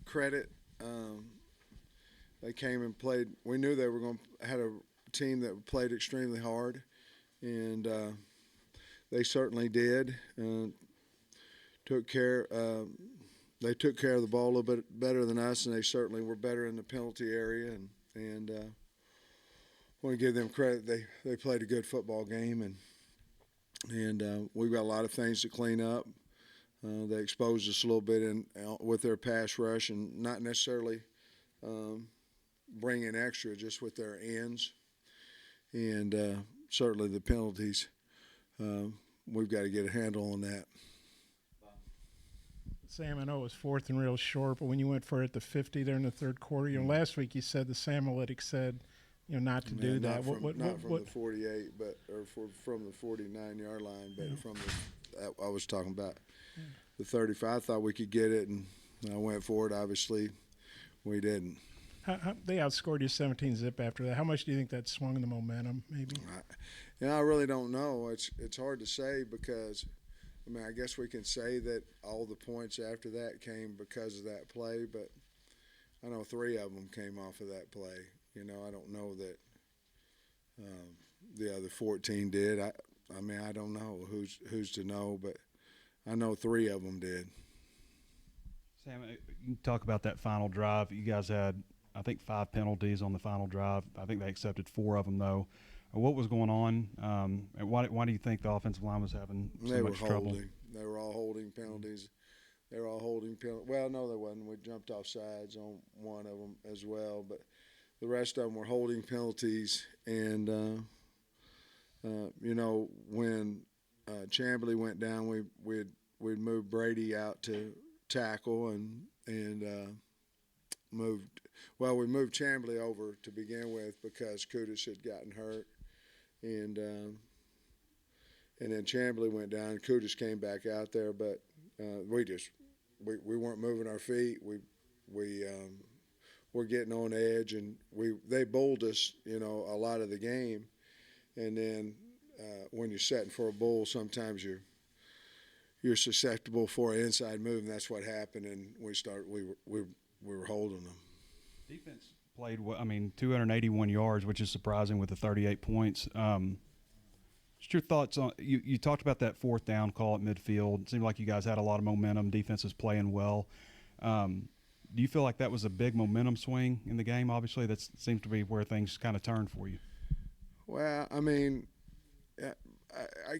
credit. They came and played. We knew they were going to had a team that played extremely hard, and they certainly did. Took care. They took care of the ball a little bit better than us, and they certainly were better in the penalty area. And want to give them credit. They played a good football game, and we've got a lot of things to clean up. They exposed us a little bit with their pass rush, and not necessarily bringing extra, just with their ends, and certainly the penalties. We've got to get a handle on that. Sam, I know it was fourth and real short, but when you went for it at the 50 there in the third quarter, last week you said the Sam Analytics said, not to do that. Not from the 48, from the 49-yard line, but from I was talking about the 35. I thought we could get it, and I went for it. Obviously, we didn't. They outscored you 17-zip after that. How much do you think that swung the momentum, maybe? I really don't know. It's hard to say because, I guess we can say that all the points after that came because of that play, but I know 3 of them came off of that play. I don't know that the other 14 did. I don't know who's to know, but I know 3 of them did. Sam, you talk about that final drive. You guys had, I think, 5 penalties on the final drive. I think they accepted 4 of them, though. What was going on? And why do you think the offensive line was having so much trouble? They were all holding penalties. They were all holding penalties. Well, no, they wasn't. We jumped off sides on one of them as well, but the rest of them were holding penalties. And when Chamblee went down, we'd moved Brady out to tackle and moved. Well, we moved Chamblee over to begin with because Kudus had gotten hurt, and then Chamblee went down. Kudus came back out there, but we weren't moving our feet. We were getting on edge, and they bowled us, a lot of the game, and then when you're setting for a bowl, sometimes you're susceptible for an inside move, and that's what happened. And we were holding them. Defense played, 281 yards, which is surprising with the 38 points. Just your thoughts on you talked about that 4th down call at midfield. It seemed like you guys had a lot of momentum. Defense is playing well. Do you feel like that was a big momentum swing in the game? Obviously, that seems to be where things kind of turned for you. Well, I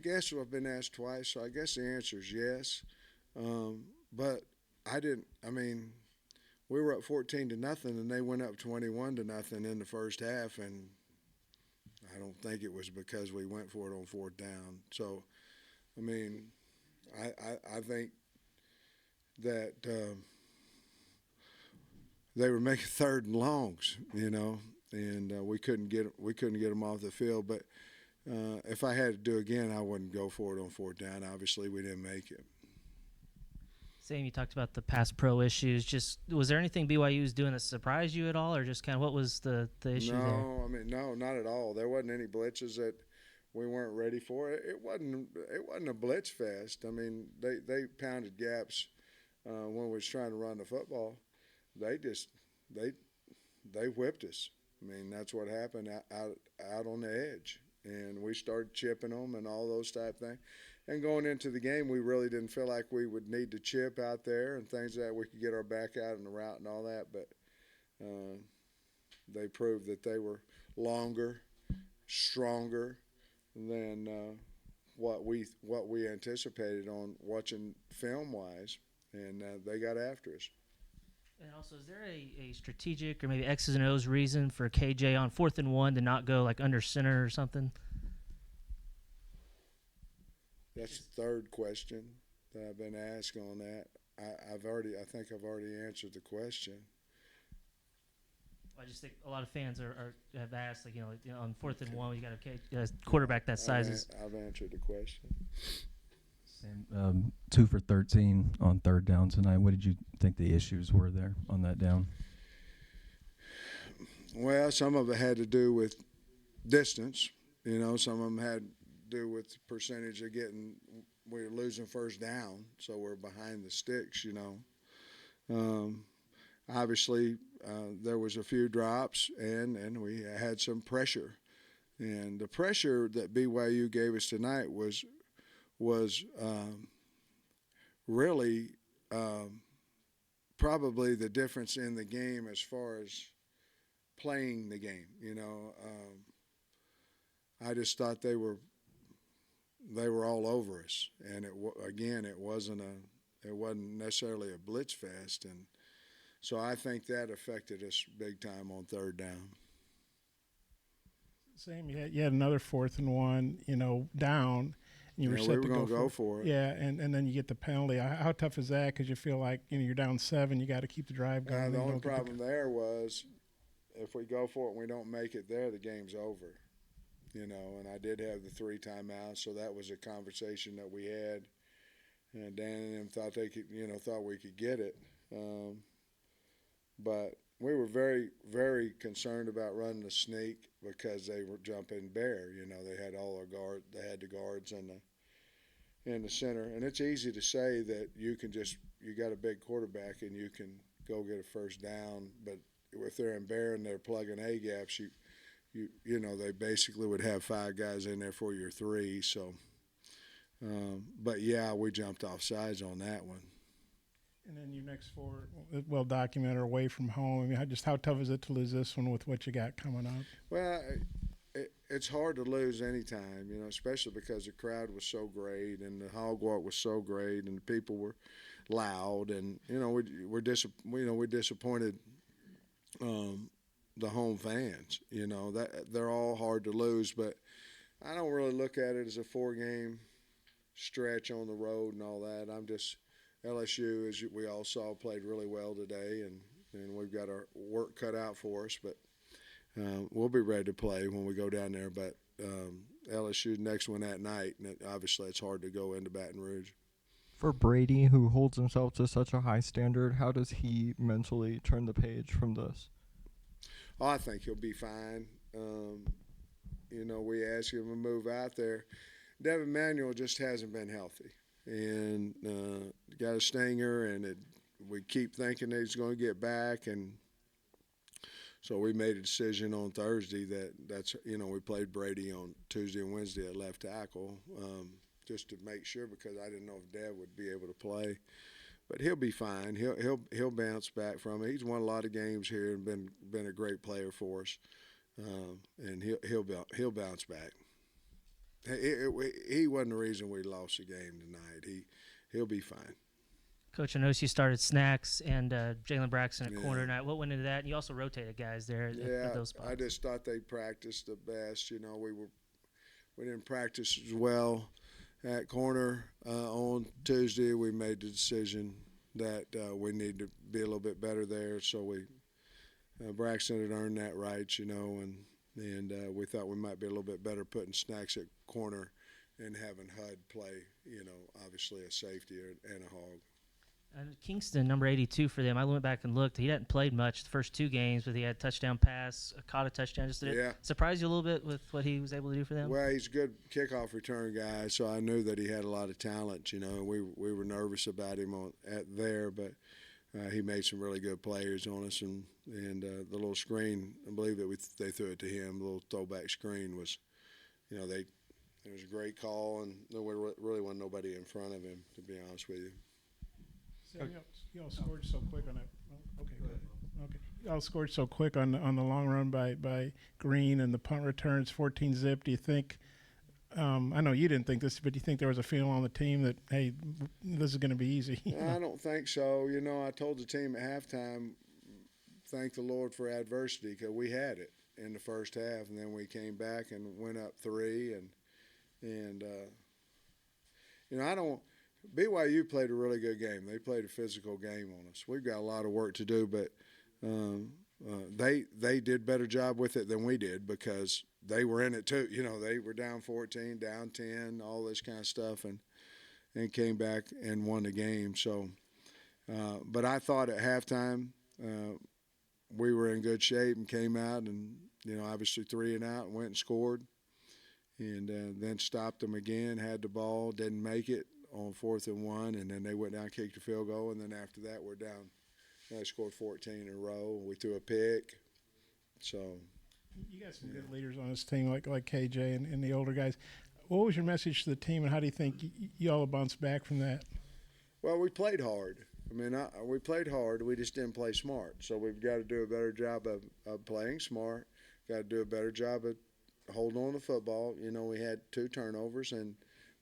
guess I've been asked twice, so I guess the answer is yes. But I didn't. We were up 14-0, and they went up 21-0 in the first half, and I don't think it was because we went for it on 4th down. So, I think that they were making 3rd and longs, and we couldn't get them off the field. But if I had to do it again, I wouldn't go for it on 4th down. Obviously, we didn't make it. Sam, you talked about the pass pro issues. Just was there anything BYU was doing that surprised you at all, or just kind of what was the issue there? No, not at all. There wasn't any blitzes that we weren't ready for. It wasn't a blitz fest. They pounded gaps when we was trying to run the football. They whipped us. That's what happened out on the edge, and we started chipping them and all those type things. And going into the game, we really didn't feel like we would need to chip out there and things that we could get our back out in the route and all that. But they proved that they were longer, stronger than what we anticipated on watching film-wise, and they got after us. And also, is there a strategic or maybe X's and O's reason for KJ on 4th and 1 to not go like under center or something? That's the 3rd question that I've been asked on that. I think I've already answered the question. I just think a lot of fans have asked, on 4th and 1, you got a quarterback that size. I've answered the question. And 2 for 13 on 3rd down tonight. What did you think the issues were there on that down? Well, some of it had to do with distance. Some of them had to do with the percentage of we're losing 1st down, so we're behind the sticks, obviously there was a few drops, and we had some pressure. And the pressure that BYU gave us tonight was really probably the difference in the game as far as playing the game. I just thought they were all over us, and it wasn't necessarily a blitz fest, and so I think that affected us big time on third down. Sam, you had another 4th and 1, down, and you were set we were to going to go for it. Yeah, and then you get the penalty. How tough is that? Because you feel like you're down 7, you got to keep the drive going. The only problem there was if we go for it and we don't make it there, the game's over. And I did have the 3 timeouts, so that was a conversation that we had. And Dan and them thought they could, thought we could get it, but we were very, very concerned about running the sneak because they were jumping bare. They had all our guard, they had the guards in the center, and it's easy to say that you got a big quarterback and you can go get a first down, but if they're in bare and they're plugging A gaps, they basically would have 5 guys in there for your 3. So, but yeah, we jumped off sides on that one. And then your next 4, well documented, away from home. I mean, how tough is it to lose this one with what you got coming up? Well, it's hard to lose any time, especially because the crowd was so great and the hog walk was so great and the people were loud, and we're disappointed. The home fans, that they're all hard to lose, but I don't really look at it as a 4-game stretch on the road and all that. LSU, as we all saw, played really well today, and we've got our work cut out for us, but we'll be ready to play when we go down there. But LSU next one that night, and obviously it's hard to go into Baton Rouge. For Brady, who holds himself to such a high standard, how does he mentally turn the page from this? Oh, I think he'll be fine. We asked him to move out there. Devin Manuel just hasn't been healthy, and got a stinger, and we keep thinking that he's going to get back, and so we made a decision on Thursday that's we played Brady on Tuesday and Wednesday at left tackle, just to make sure, because I didn't know if Dev would be able to play. But he'll be fine. He'll bounce back from it. He's won a lot of games here and been a great player for us, and he'll bounce back. He wasn't the reason we lost the game tonight. He'll be fine. Coach, I noticed you started Snacks and Jalen Braxton at corner tonight. What went into that? And you also rotated guys there at those spots. I just thought they practiced the best. We didn't practice as well at corner on Tuesday. We made the decision that we need to be a little bit better there. So Braxton had earned that right, and we thought we might be a little bit better putting Snacks at corner and having HUD play, obviously a safety and a hog. And Kingston, number 82 for them. I went back and looked. He hadn't played much the first 2 games, but he had a touchdown pass, caught a touchdown. Did it surprise you a little bit with what he was able to do for them? Well, he's a good kickoff return guy, so I knew that he had a lot of talent. We were nervous about him there, but he made some really good players on us, and the little screen, I believe that they threw it to him. The little throwback screen was, it was a great call, and there really wasn't nobody in front of him, to be honest with you. Sam, you all scored so quick on that. Oh, okay, go ahead. Okay, you all scored so quick on the long run by Green and the punt returns, 14-zip. Do you think? I know you didn't think this, but do you think there was a feeling on the team that, hey, this is going to be easy? I don't think so. I told the team at halftime, thank the Lord for adversity, because we had it in the first half, and then we came back and went up 3, and I don't. BYU played a really good game. They played a physical game on us. We've got a lot of work to do, but they did a better job with it than we did, because they were in it too. They were down 14, down 10, all this kind of stuff, and came back and won the game. So, but I thought at halftime we were in good shape and came out and, obviously 3 and out and went and scored, and then stopped them again, had the ball, didn't make it on 4th and 1, and then they went down, kicked a field goal, and then after that we're down They scored 14 in a row. We threw a pick. So You got some good leaders on this team, like KJ and the older guys. What was your message to the team, and how do you think y'all will bounce back from that? well, we played hard. I mean, we played hard. We just didn't play smart. So we've got to do a better job of playing smart. Got to do a better job of holding on to football. You know, we had 2 turnovers, and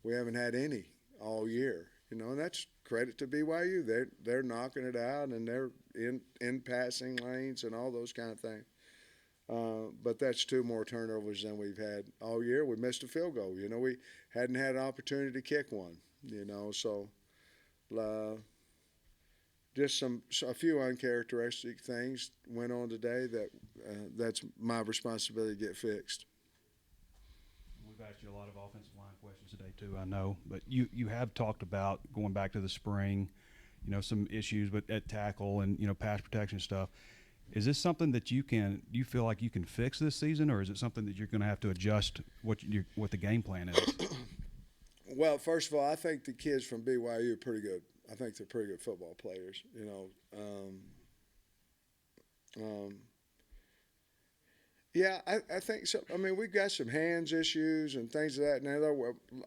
we haven't had any all year. You know, and that's credit to BYU. They're knocking it out, and they're in passing lanes and all those kind of things. But that's 2 more turnovers than we've had all year. We missed a field goal. You know, we hadn't had an opportunity to kick one. You know, so just a few uncharacteristic things went on today that that's my responsibility to get fixed. We've asked you a lot of offensive line questions today too, I know, but you have talked about going back to the spring, you know, some issues at tackle and, you know, pass protection stuff. Is this something that you feel like you can fix this season, or is it something that you're going to have to adjust what the game plan is? Well, first of all, I think the kids from BYU are pretty good. I think they're pretty good football players. You know, yeah, I think so. I mean, we've got some hands issues and things of that. Now,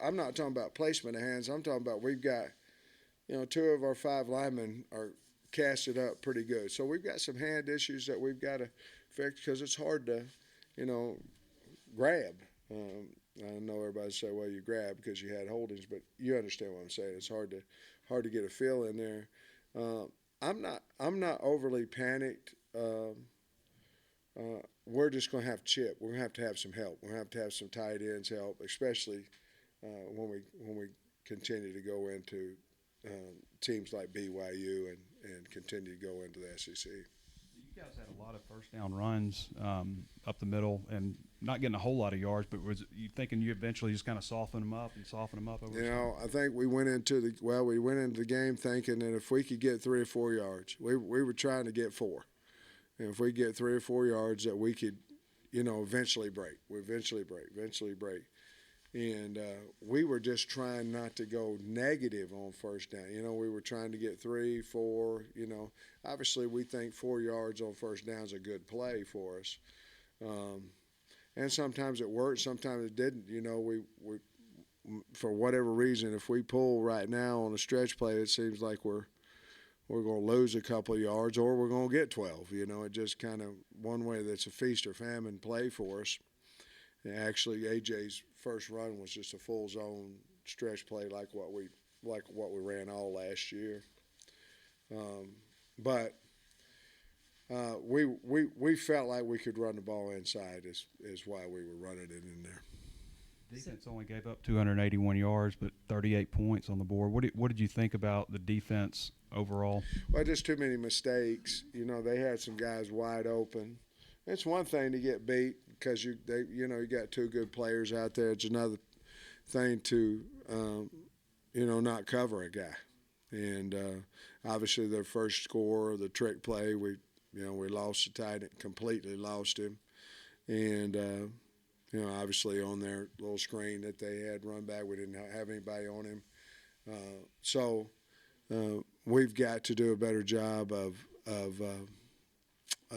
I'm not talking about placement of hands. I'm talking about we've got, you know, 2 of our 5 linemen are casted up pretty good. So we've got some hand issues that we've got to fix because it's hard to, you know, grab. I know everybody say, well, you grab because you had holdings, but you understand what I'm saying. It's hard to get a feel in there. I'm not overly panicked. We're just going to have chip. We're going to have some help. We're going to have some tight ends help, especially when we continue to go into teams like BYU and continue to go into the SEC. You guys had a lot of first down runs up the middle and not getting a whole lot of yards, but was you thinking you eventually just kind of soften them up over You know, I think we went into the game thinking that if we could get 3 or 4 yards, we were trying to get 4. And if we get 3 or 4 yards that we could, you know, eventually break. And we were just trying not to go negative on first down. You know, we were trying to get 3, 4, you know. Obviously, we think 4 yards on first down is a good play for us. And sometimes it worked, sometimes it didn't. You know, we for whatever reason, if we pull right now on a stretch play, it seems like we're going to lose a couple of yards or we're going to get 12. You know, it just kind of one way that's a feast or famine play for us. And actually, AJ's first run was just a full zone stretch play like what we ran all last year. But we felt like we could run the ball inside is why we were running it in there. Defense only gave up 281 yards, but 38 points on the board. What did you think about the defense overall? Well, just too many mistakes. You know, they had some guys wide open. It's one thing to get beat because you got 2 good players out there. It's another thing to not cover a guy. And obviously their first score, the trick play, we lost the tight end, completely lost him. And obviously on their little screen that they had run back, we didn't have anybody on him. So we've got to do a better job of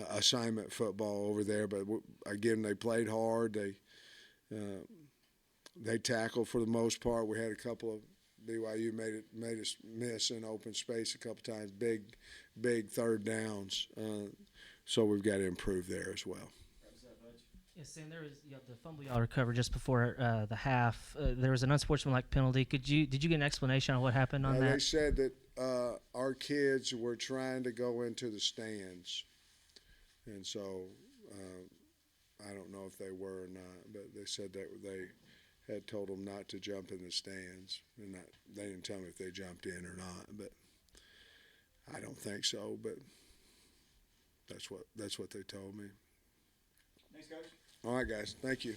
assignment football over there. But again, they played hard. They tackled for the most part. We had a couple of BYU made us miss in open space a couple times, big third downs. So we've got to improve there as well. Yeah, Sam, there was the fumble y'all recovered just before the half. There was an unsportsmanlike penalty. Did you get an explanation on what happened on that? They said that our kids were trying to go into the stands, and so I don't know if they were or not, but they said that they had told them not to jump in the stands, and they didn't tell me if they jumped in or not, but I don't think so. But that's what they told me. Thanks, Coach. All right, guys. Thank you.